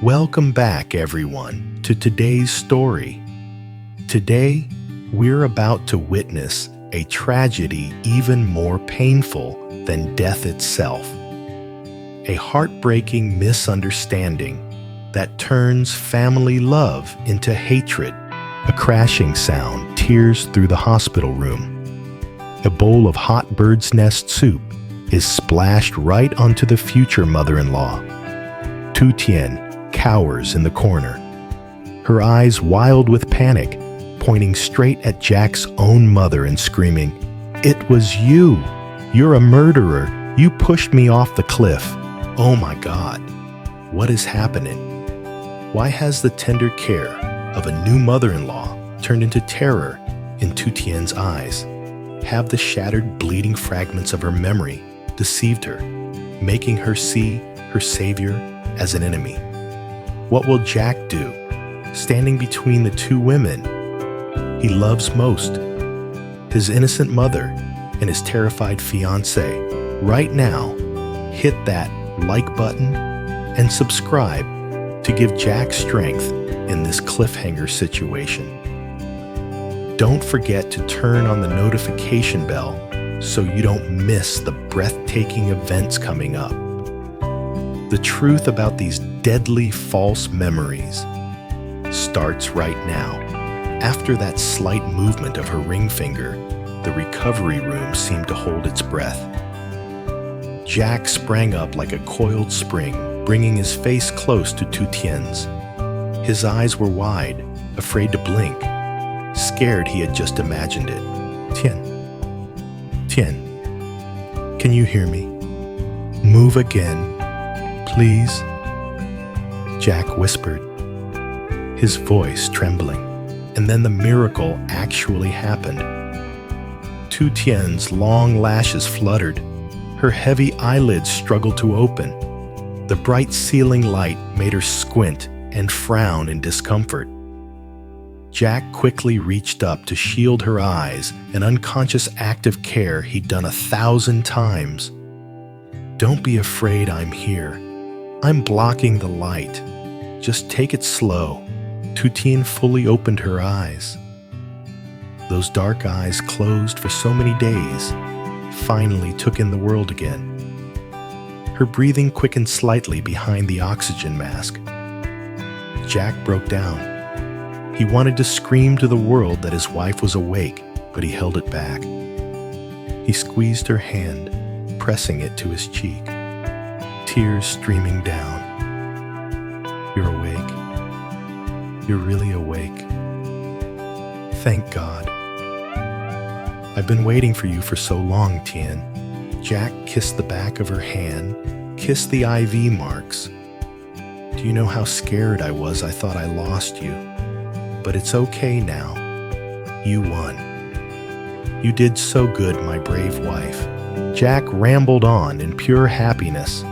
Welcome back, everyone, to today's story. Today, we're about to witness a tragedy even more painful than death itself. A heartbreaking misunderstanding that turns family love into hatred. A crashing sound tears through the hospital room. A bowl of hot bird's nest soup is splashed right onto the future mother-in-law. Tien cowers in the corner, her eyes wild with panic, pointing straight at Jack's own mother and screaming, "It was you! You're a murderer! You pushed me off the cliff! Oh my God! What is happening? Why has the tender care of a new mother-in-law turned into terror in Tien's eyes? Have the shattered, bleeding fragments of her memory deceived her, making her see her savior as an enemy? What will Jack do, standing between the two women he loves most, his innocent mother and his terrified fiancé? Right now, hit that like button and subscribe to give Jack strength in this cliffhanger situation. Don't forget to turn on the notification bell so you don't miss the breathtaking events coming up. The truth about these deadly false memories starts right now. After that slight movement of her ring finger, the recovery room seemed to hold its breath. Jack sprang up like a coiled spring, bringing his face close to Tien's. His eyes were wide, afraid to blink, scared he had just imagined it. Tien, can you hear me? Move again, please, Jack whispered, his voice trembling. And then the miracle actually happened. Tien's long lashes fluttered. Her heavy eyelids struggled to open. The bright ceiling light made her squint and frown in discomfort. Jack quickly reached up to shield her eyes, an unconscious act of care he'd done 1,000 times. "Don't be afraid, I'm here. I'm blocking the light. Just take it slow." Tien fully opened her eyes. Those dark eyes, closed for so many days, finally took in the world again. Her breathing quickened slightly behind the oxygen mask. Jack broke down. He wanted to scream to the world that his wife was awake, but he held it back. He squeezed her hand, pressing it to his cheek, tears streaming down. "You're awake. You're really awake. Thank God. I've been waiting for you for so long, Tien." Jack kissed the back of her hand, kissed the IV marks. "Do you know how scared I was? I thought I lost you. But it's okay now. You won. You did so good, my brave wife." Jack rambled on in pure happiness.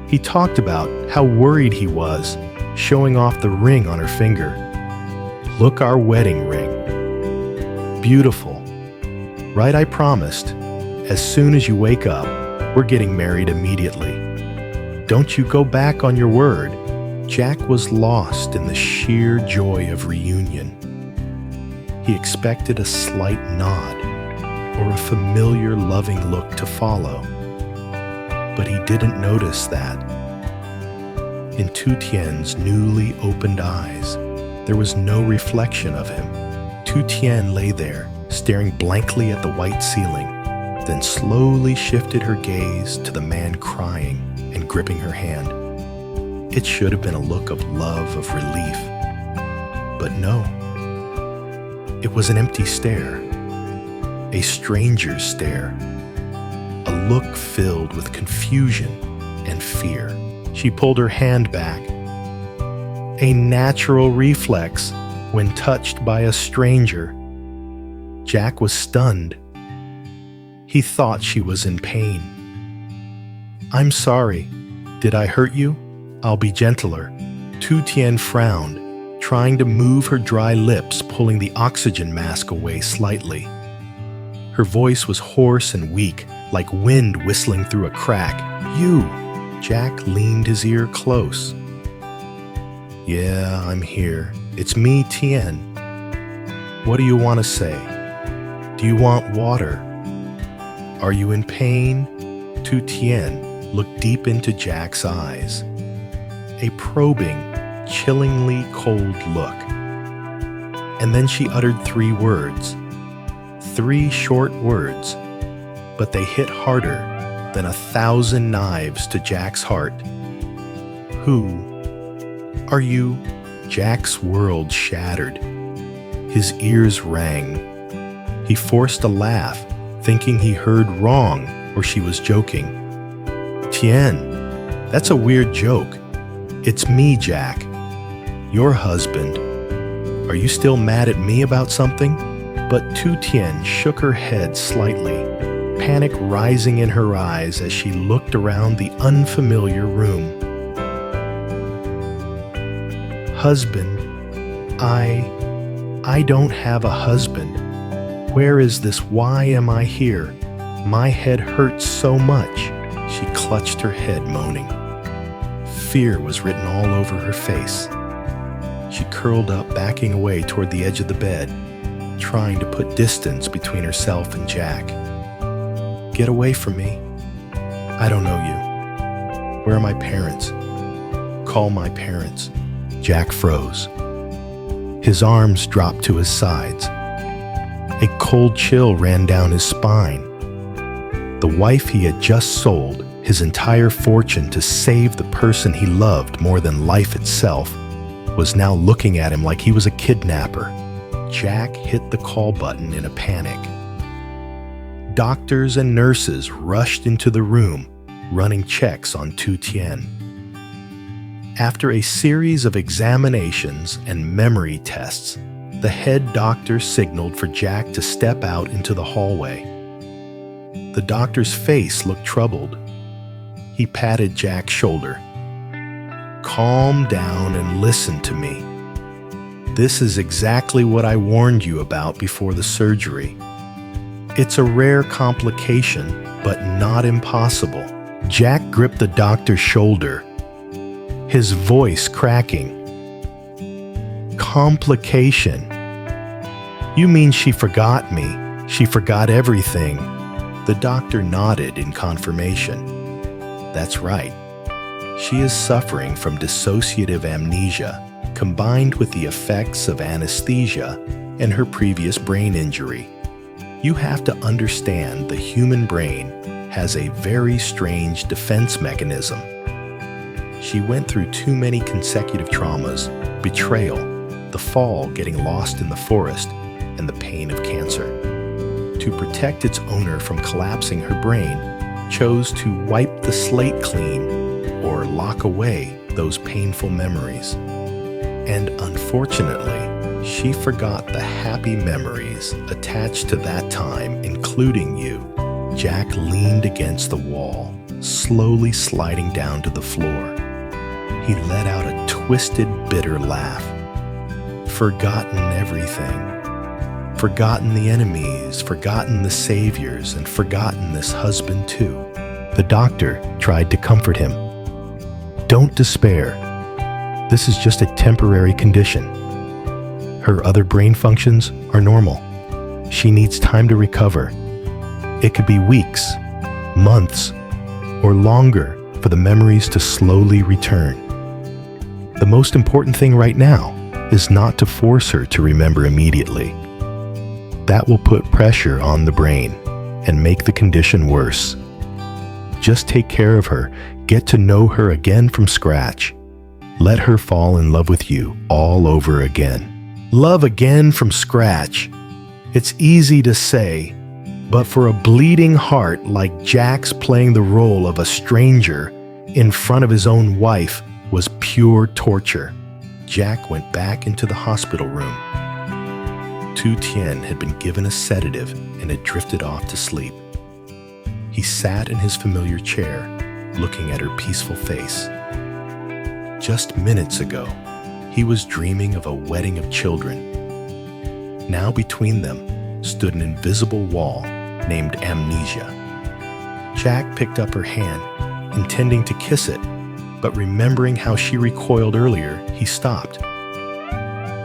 He talked about how worried he was, showing off the ring on her finger. "Look, our wedding ring. Beautiful. Right, I promised. As soon as you wake up, we're getting married immediately. Don't you go back on your word." Jack was lost in the sheer joy of reunion. He expected a slight nod or a familiar loving look to follow, but he didn't notice that. In Tien's newly opened eyes, there was no reflection of him. Tien lay there, staring blankly at the white ceiling, then slowly shifted her gaze to the man crying and gripping her hand. It should have been a look of love, of relief. But no. It was an empty stare. A stranger's stare. A look filled with confusion and fear. She pulled her hand back. A natural reflex when touched by a stranger. Jack was stunned. He thought she was in pain. "I'm sorry. Did I hurt you? I'll be gentler." Tien frowned, trying to move her dry lips, pulling the oxygen mask away slightly. Her voice was hoarse and weak, like wind whistling through a crack. "You!" Jack leaned his ear close. Yeah, I'm here. It's me, Tien. What do you want to say? Do you want water? Are you in pain? Tien looked deep into Jack's eyes. A probing, chillingly cold look. And then she uttered 3 words. 3 short words, but they hit harder than 1,000 knives to Jack's heart. Who are you? Jack's world shattered. His ears rang. He forced a laugh, thinking he heard wrong or she was joking. Tien, that's a weird joke. It's me, Jack, your husband. Are you still mad at me about something? But Tien shook her head slightly, panic rising in her eyes as she looked around the unfamiliar room. Husband, I don't have a husband. Where is this? Why am I here? My head hurts so much. She clutched her head, moaning. Fear was written all over her face. She curled up, backing away toward the edge of the bed, trying to put distance between herself and Jack. Get away from me. I don't know you. Where are my parents? Call my parents. Jack froze. His arms dropped to his sides. A cold chill ran down his spine. The wife he had just sold, his entire fortune to save the person he loved more than life itself, was now looking at him like he was a kidnapper. Jack hit the call button in a panic. Doctors and nurses rushed into the room, running checks on Tien. After a series of examinations and memory tests, the head doctor signaled for Jack to step out into the hallway. The doctor's face looked troubled. He patted Jack's shoulder. Calm down and listen to me. This is exactly what I warned you about before the surgery. It's a rare complication, but not impossible. Jack gripped the doctor's shoulder, his voice cracking. Complication? You mean she forgot me? She forgot everything? The doctor nodded in confirmation. That's right. She is suffering from dissociative amnesia, combined with the effects of anesthesia and her previous brain injury. You have to understand the human brain has a very strange defense mechanism. She went through too many consecutive traumas, betrayal, the fall getting lost in the forest, and the pain of cancer. To protect its owner from collapsing, her brain chose to wipe the slate clean or lock away those painful memories. And unfortunately, she forgot the happy memories attached to that time, including you. Jack leaned against the wall, slowly sliding down to the floor. He let out a twisted, bitter laugh. Forgotten everything. Forgotten the enemies, forgotten the saviors, and forgotten this husband too. The doctor tried to comfort him. Don't despair. This is just a temporary condition. Her other brain functions are normal. She needs time to recover. It could be weeks, months, or longer for the memories to slowly return. The most important thing right now is not to force her to remember immediately. That will put pressure on the brain and make the condition worse. Just take care of her, get to know her again from scratch. Let her fall in love with you all over again. Love again from scratch. It's easy to say, but for a bleeding heart like Jack's, playing the role of a stranger in front of his own wife was pure torture. Jack went back into the hospital room. Tien had been given a sedative and had drifted off to sleep. He sat in his familiar chair, looking at her peaceful face. Just minutes ago, he was dreaming of a wedding of children. Now between them stood an invisible wall named amnesia. Jack picked up her hand, intending to kiss it, but remembering how she recoiled earlier, he stopped.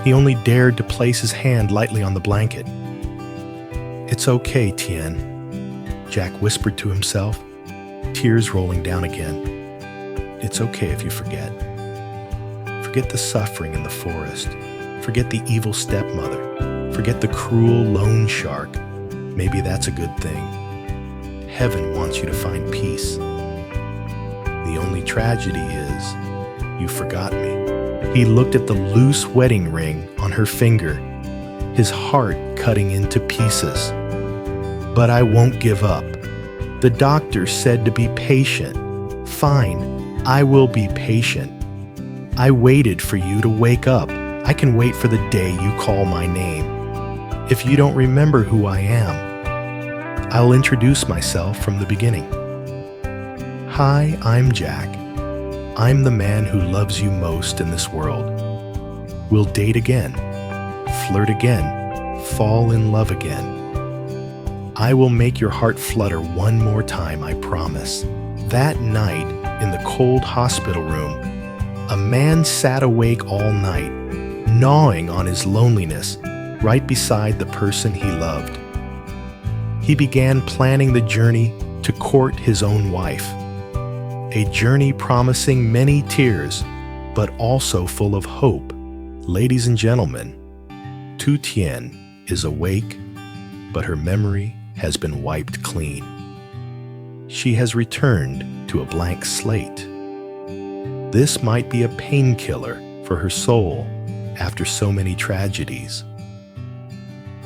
He only dared to place his hand lightly on the blanket. "It's okay, Tien," Jack whispered to himself, tears rolling down again. "It's okay if you forget. Forget the suffering in the forest. Forget the evil stepmother. Forget the cruel loan shark. Maybe that's a good thing. Heaven wants you to find peace. The only tragedy is, you forgot me." He looked at the loose wedding ring on her finger, his heart cutting into pieces. "But I won't give up. The doctor said to be patient. Fine, I will be patient. I waited for you to wake up. I can wait for the day you call my name. If you don't remember who I am, I'll introduce myself from the beginning. Hi, I'm Jack. I'm the man who loves you most in this world. We'll date again, flirt again, fall in love again. I will make your heart flutter one more time, I promise." That night, in the cold hospital room, a man sat awake all night, gnawing on his loneliness, right beside the person he loved. He began planning the journey to court his own wife. A journey promising many tears, but also full of hope. Ladies and gentlemen, Tien is awake, but her memory has been wiped clean. She has returned to a blank slate. This might be a painkiller for her soul after so many tragedies,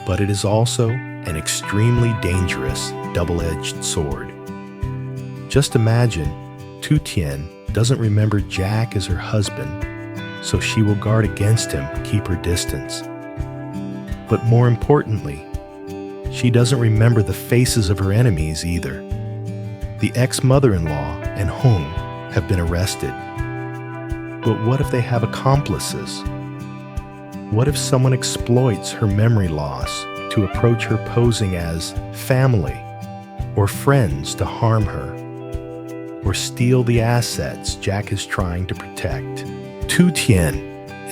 but it is also an extremely dangerous double-edged sword. Just imagine, Tien doesn't remember Jack as her husband, so she will guard against him, keep her distance. But more importantly, she doesn't remember the faces of her enemies either. The ex-mother-in-law and Hung have been arrested. But what if they have accomplices? What if someone exploits her memory loss to approach her posing as family or friends to harm her, or steal the assets Jack is trying to protect? Tien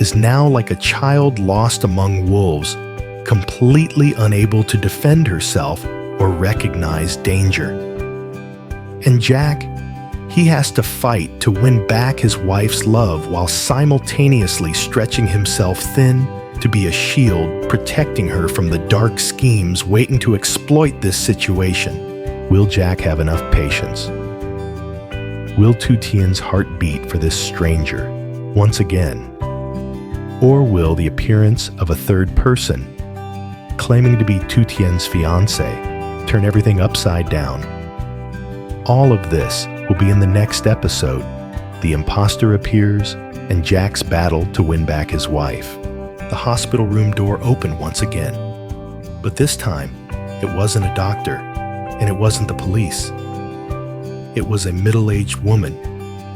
is now like a child lost among wolves, completely unable to defend herself or recognize danger. And Jack, he has to fight to win back his wife's love while simultaneously stretching himself thin to be a shield protecting her from the dark schemes waiting to exploit this situation. Will Jack have enough patience? Will Tien's heart beat for this stranger once again? Or will the appearance of a third person, claiming to be Tien's fiancé, turn everything upside down? All of this will be in the next episode. The imposter appears and Jack's battle to win back his wife. The hospital room door opened once again, but this time it wasn't a doctor and it wasn't the police. It was a middle-aged woman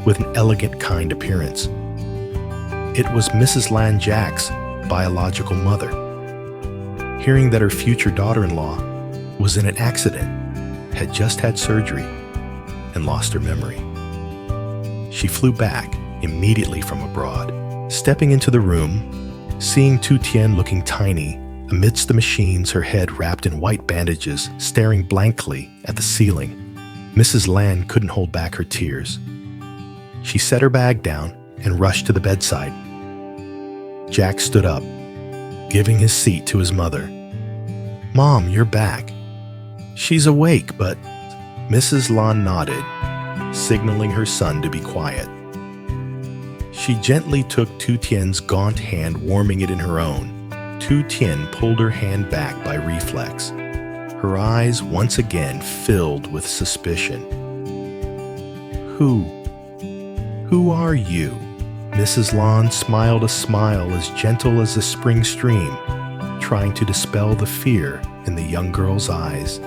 with an elegant, kind appearance. It was Mrs. Lan Jack's biological mother. Hearing that her future daughter-in-law was in an accident, had just had surgery, and lost her memory, she flew back immediately from abroad. Stepping into the room, seeing Tien looking tiny amidst the machines, her head wrapped in white bandages, staring blankly at the ceiling, Mrs. Lan couldn't hold back her tears. She set her bag down and rushed to the bedside. Jack stood up, giving his seat to his mother. "Mom, you're back." "She's awake, but..." Mrs. Lan nodded, signaling her son to be quiet. She gently took Tien's gaunt hand, warming it in her own. Tien pulled her hand back by reflex, her eyes once again filled with suspicion. Who are you?" Mrs. Lan smiled a smile as gentle as a spring stream, trying to dispel the fear in the young girl's eyes.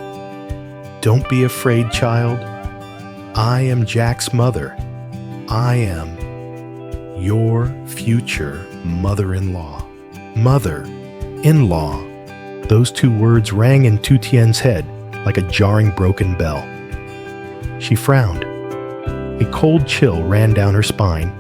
"Don't be afraid, child. I am Jack's mother. I am your future mother-in-law." Mother-in-law. Those two words rang in Tien's head like a jarring broken bell. She frowned. A cold chill ran down her spine.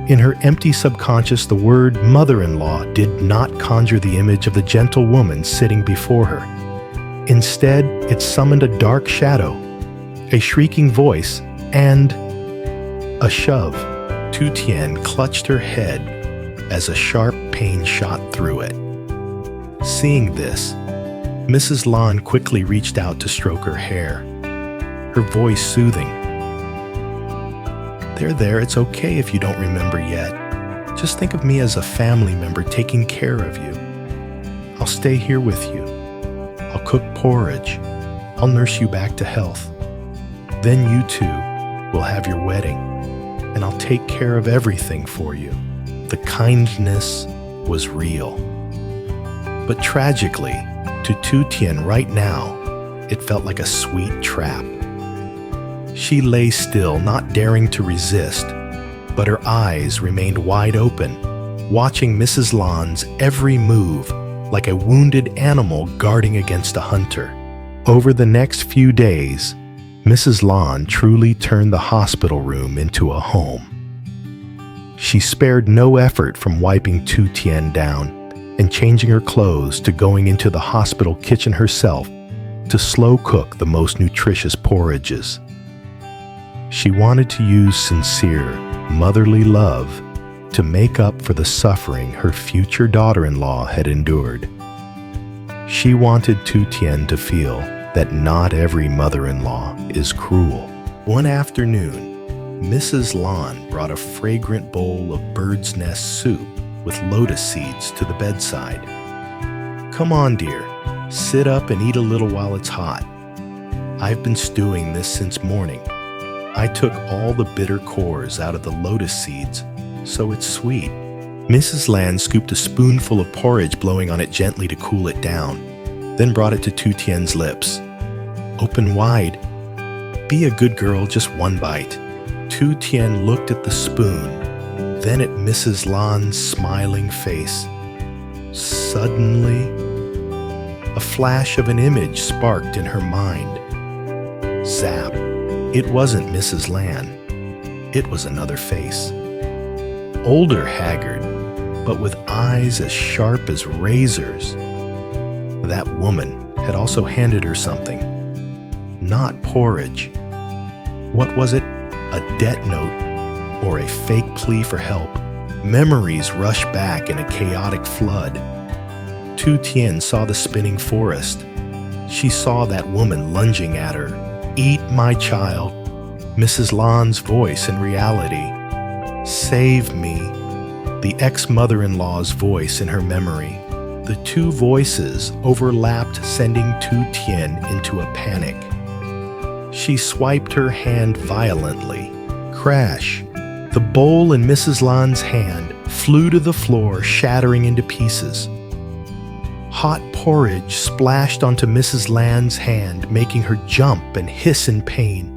In her empty subconscious, the word mother-in-law did not conjure the image of the gentle woman sitting before her. Instead, it summoned a dark shadow, a shrieking voice, and a shove. Tien clutched her head as a sharp pain shot through it. Seeing this, Mrs. Lon quickly reached out to stroke her hair, her voice soothing. There, it's okay if you don't remember yet. Just think of me as a family member taking care of you. I'll stay here with you. I'll cook porridge. I'll nurse you back to health. Then you two will have your wedding, and I'll take care of everything for you. The kindness was real. But tragically, to Tien right now, it felt like a sweet trap. She lay still, not daring to resist, but her eyes remained wide open, watching Mrs. Lon's every move like a wounded animal guarding against a hunter. Over the next few days, Mrs. Lon truly turned the hospital room into a home. She spared no effort from wiping Tien down and changing her clothes to going into the hospital kitchen herself to slow cook the most nutritious porridges. She wanted to use sincere, motherly love to make up for the suffering her future daughter-in-law had endured. She wanted Tien to feel that not every mother-in-law is cruel. One afternoon, Mrs. Lon brought a fragrant bowl of bird's nest soup with lotus seeds to the bedside. "Come on, dear, sit up and eat a little while it's hot. I've been stewing this since morning. I took all the bitter cores out of the lotus seeds, so it's sweet." Mrs. Lan scooped a spoonful of porridge, blowing on it gently to cool it down, then brought it to Tien's lips. "Open wide. Be a good girl, just one bite." Tien looked at the spoon, then at Mrs. Lan's smiling face. Suddenly, a flash of an image sparked in her mind. Zap! It wasn't Mrs. Lan. It was another face. Older, haggard, but with eyes as sharp as razors. That woman had also handed her something. Not porridge. What was it? A debt note or a fake plea for help? Memories rushed back in a chaotic flood. Tien saw the spinning forest. She saw that woman lunging at her. "Eat my child." Mrs. Lan's voice in reality. "Save me." The ex-mother-in-law's voice in her memory. The two voices overlapped, sending Tien into a panic. She swiped her hand violently. Crash! The bowl in Mrs. Lan's hand flew to the floor, shattering into pieces. Hot porridge splashed onto Mrs. Lan's hand, making her jump and hiss in pain.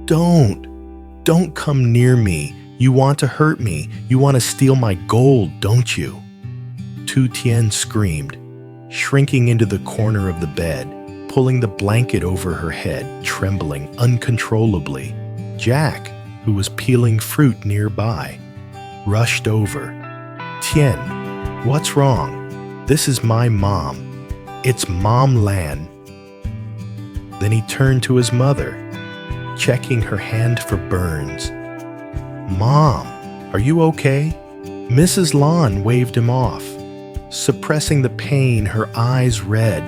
Don't come near me. You want to hurt me. You want to steal my gold, don't you?" Tien screamed, shrinking into the corner of the bed, pulling the blanket over her head, trembling uncontrollably. Jack, who was peeling fruit nearby, rushed over. "Tien, what's wrong? This is my mom. It's Mom Lan." Then he turned to his mother, checking her hand for burns. "Mom, are you okay?" Mrs. Lon waved him off, suppressing the pain, her eyes red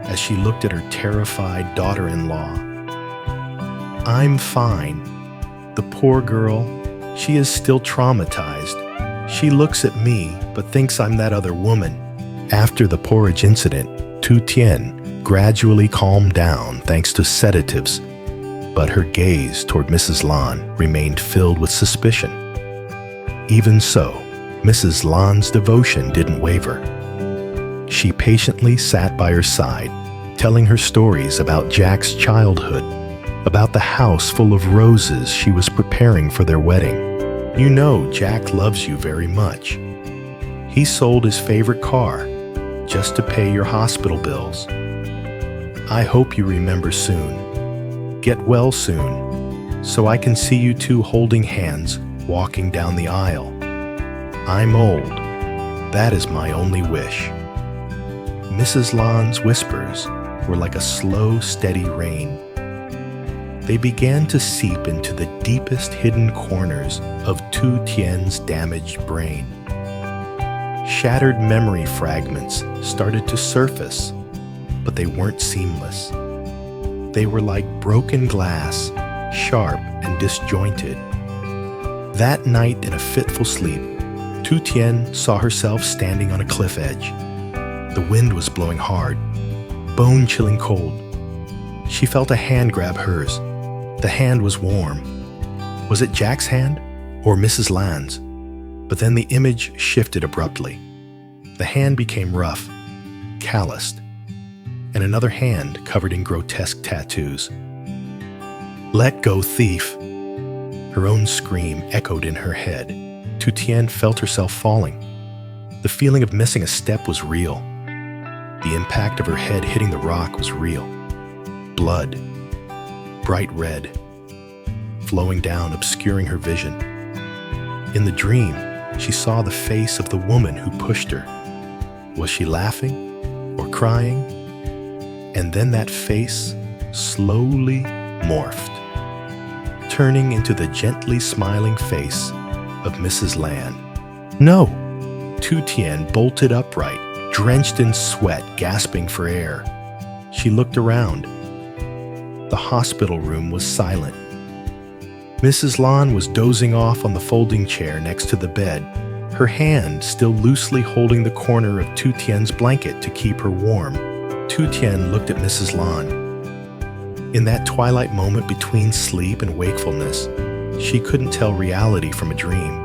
as she looked at her terrified daughter-in-law. "I'm fine." The poor girl, she is still traumatized. She looks at me, but thinks I'm that other woman. After the porridge incident, Tien gradually calmed down thanks to sedatives, but her gaze toward Mrs. Lon remained filled with suspicion. Even so, Mrs. Lon's devotion didn't waver. She patiently sat by her side, telling her stories about Jack's childhood, about the house full of roses she was preparing for their wedding. "You know Jack loves you very much. He sold his favorite car just to pay your hospital bills. I hope you remember soon. Get well soon. so I can see you two holding hands, walking down the aisle. I'm old. That is my only wish." Mrs. Lan's whispers were like a slow, steady rain. They began to seep into the deepest hidden corners of Tien's damaged brain. Shattered memory fragments started to surface, but they weren't seamless. They were like broken glass, sharp and disjointed. That night, in a fitful sleep, Tien saw herself standing on a cliff edge. The wind was blowing hard, bone-chilling cold. She felt a hand grab hers. The hand was warm. Was it Jack's hand or Mrs. Lan's? But then the image shifted abruptly. The hand became rough, calloused, and another hand covered in grotesque tattoos. "Let go, thief!" Her own scream echoed in her head. Tien felt herself falling. The feeling of missing a step was real. The impact of her head hitting the rock was real. Blood, bright red, flowing down, obscuring her vision. In the dream, she saw the face of the woman who pushed her. Was she laughing or crying? And then that face slowly morphed, turning into the gently smiling face of Mrs. Lan. "No!" Tien bolted upright, drenched in sweat, gasping for air. She looked around. The hospital room was silent. Mrs. Lan was dozing off on the folding chair next to the bed, her hand still loosely holding the corner of Tien's blanket to keep her warm. Tien looked at Mrs. Lan. In that twilight moment between sleep and wakefulness, she couldn't tell reality from a dream.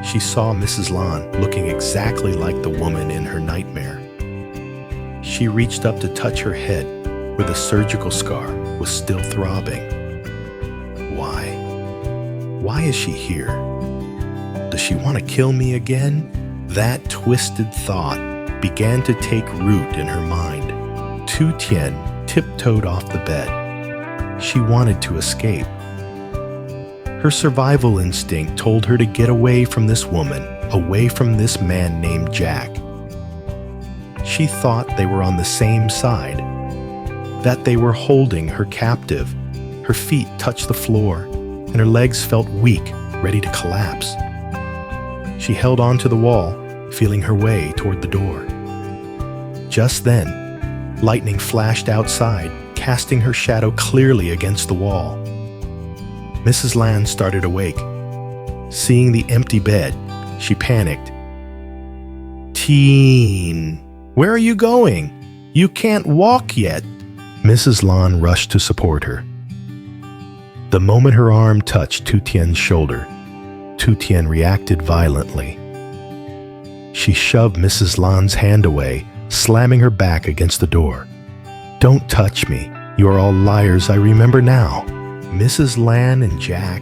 She saw Mrs. Lan looking exactly like the woman in her nightmare. She reached up to touch her head, where the surgical scar was still throbbing. Why? Why is she here? Does she want to kill me again? That twisted thought began to take root in her mind. Tien tiptoed off the bed. She wanted to escape. Her survival instinct told her to get away from this woman, away from this man named Jack. She thought they were on the same side, that they were holding her captive. Her feet touched the floor, and her legs felt weak, ready to collapse. She held on to the wall, feeling her way toward the door. Just then, lightning flashed outside, casting her shadow clearly against the wall. Mrs. Lan started awake. Seeing the empty bed, she panicked. "Tien, where are you going? You can't walk yet." Mrs. Lan rushed to support her. The moment her arm touched Tien's shoulder, Tien reacted violently. She shoved Mrs. Lan's hand away, slamming her back against the door. "Don't touch me. You are all liars, I remember now." Mrs. Lan and Jack,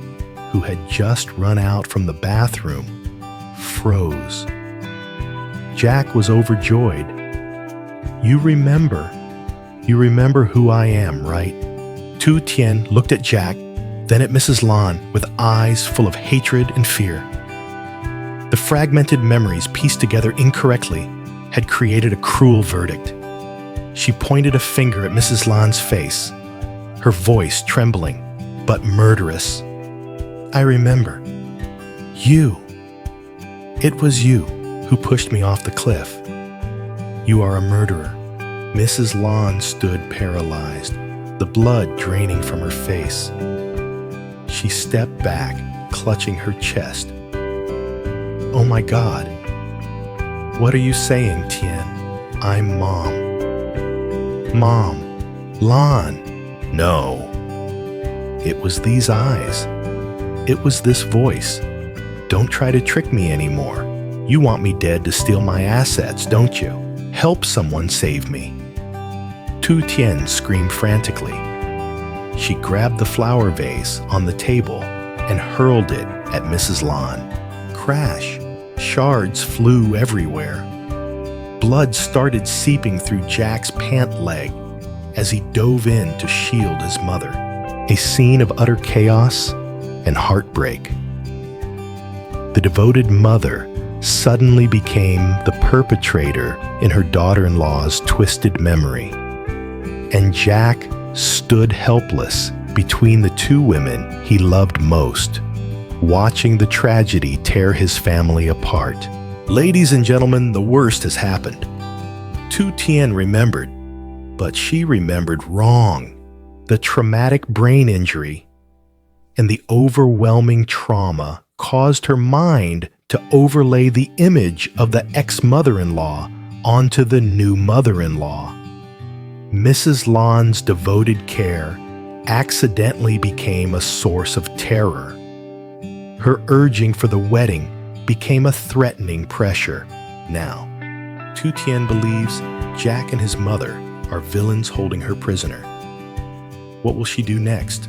who had just run out from the bathroom, froze. Jack was overjoyed. You remember who I am, right?" Tien looked at Jack, then at Mrs. Lan with eyes full of hatred and fear. The fragmented memories pieced together incorrectly had created a cruel verdict. She pointed a finger at Mrs. Lan's face, her voice trembling, but murderous. "I remember. You. It was you who pushed me off the cliff. You are a murderer." Mrs. Lan stood paralyzed, the blood draining from her face. She stepped back, clutching her chest. "Oh my God. What are you saying, Tien? I'm Mom." "Mom. Lan. No." It was these eyes. It was this voice. "Don't try to trick me anymore. You want me dead to steal my assets, don't you? Help someone save me." Tien screamed frantically. She grabbed the flower vase on the table and hurled it at Mrs. Lan. Crash! Shards flew everywhere. Blood started seeping through Jack's pant leg as he dove in to shield his mother. a scene of utter chaos and heartbreak. The devoted mother suddenly became the perpetrator in her daughter-in-law's twisted memory, and Jack stood helpless between the two women he loved most, watching the tragedy tear his family apart. Ladies and gentlemen, the worst has happened. Tien remembered, but she remembered wrong. The traumatic brain injury and the overwhelming trauma caused her mind to overlay the image of the ex-mother-in-law onto the new mother-in-law. Mrs. Lon's devoted care accidentally became a source of terror. Her urging for the wedding became a threatening pressure. Now, Tien believes Jack and his mother are villains holding her prisoner. What will she do next?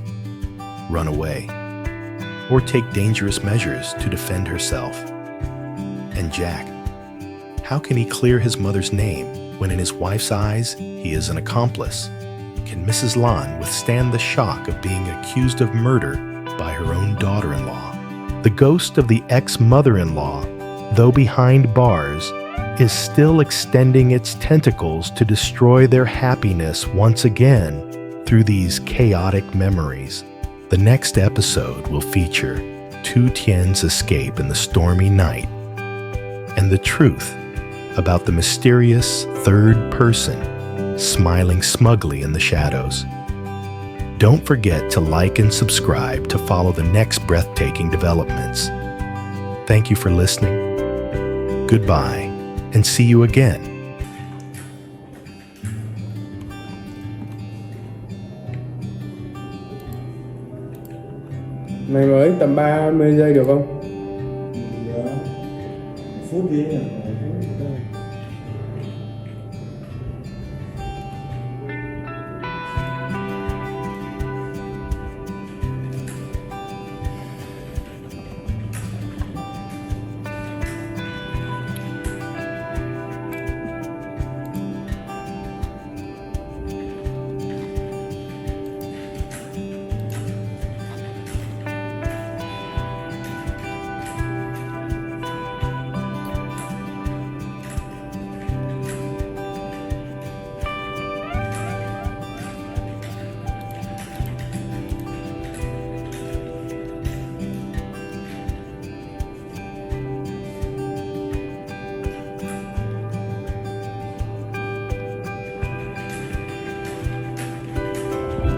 Run away, or take dangerous measures to defend herself? And Jack, how can he clear his mother's name when in his wife's eyes he is an accomplice? Can Mrs. Lon withstand the shock of being accused of murder by her own daughter-in-law? The ghost of the ex-mother-in-law, though behind bars, is still extending its tentacles to destroy their happiness once again through these chaotic memories. The next episode will feature Tien's escape in the stormy night and the truth about the mysterious third person smiling smugly in the shadows. Don't forget to like and subscribe to follow the next breathtaking developments. Thank you for listening. Goodbye, and see you again. Mày mới tầm 30 giây được không? Phút đi.